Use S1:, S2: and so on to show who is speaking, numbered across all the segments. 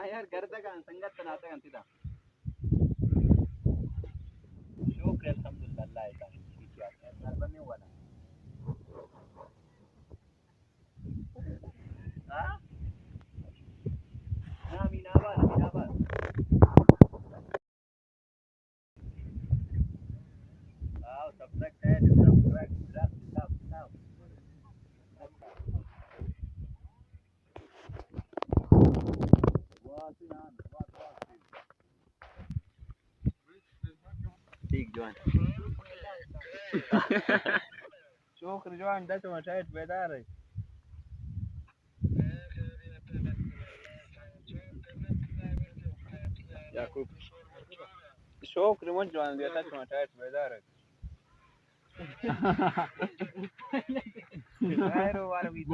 S1: हाँ यार करता का संगत तो नाता का सीधा शुक्र अल्हम्दुलिल्लाह अल्लाह का ठीक है यार बनने हुआ ना हाँ ना मीनाबाद हाँ सब्जेक्ट है सब ठीक जवान शुक्र जवान दस मिनट बेदार है याकूब शुक्र मुझ जवान दिया दस मिनट बेदार है यार वार भी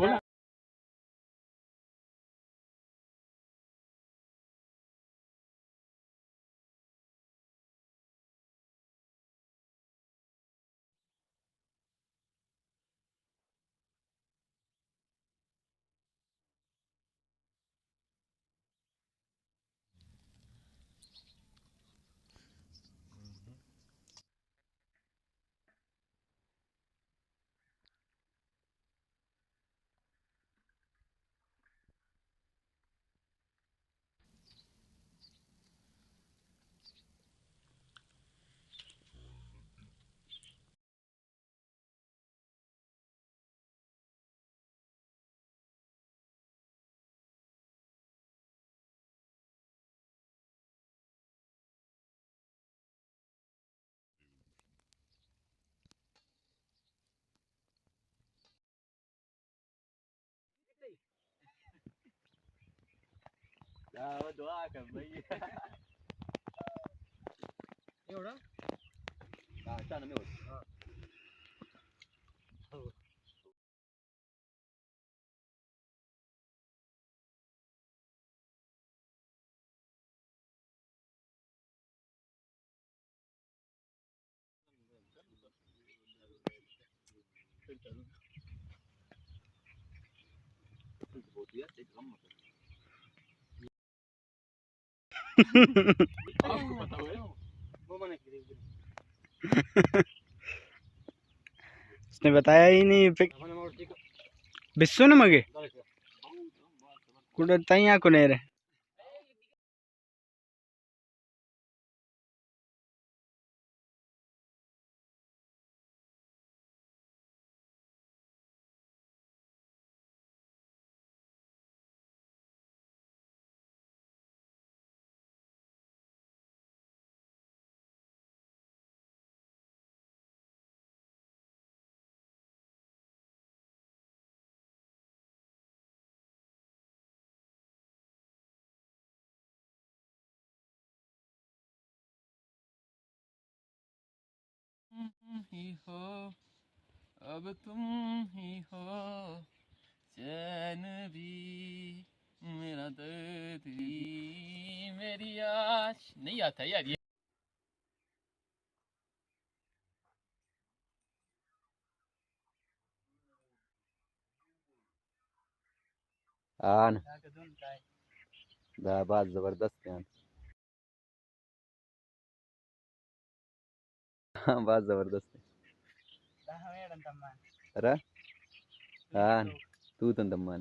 S1: दुआ कर भाई एवढा हा छान मी होत
S2: उसने बताया ही नहीं बिस्सू ने मगे कुछ तई आको नहीं रे
S3: ही हो अब तुम ही हो चैन भी मेरा दर्द भी मेरी आश नहीं आता यार ये
S1: हाँ बात जबरदस्त है हाँ बात जबरदस्त है अरे हाँ तू तो दम्मा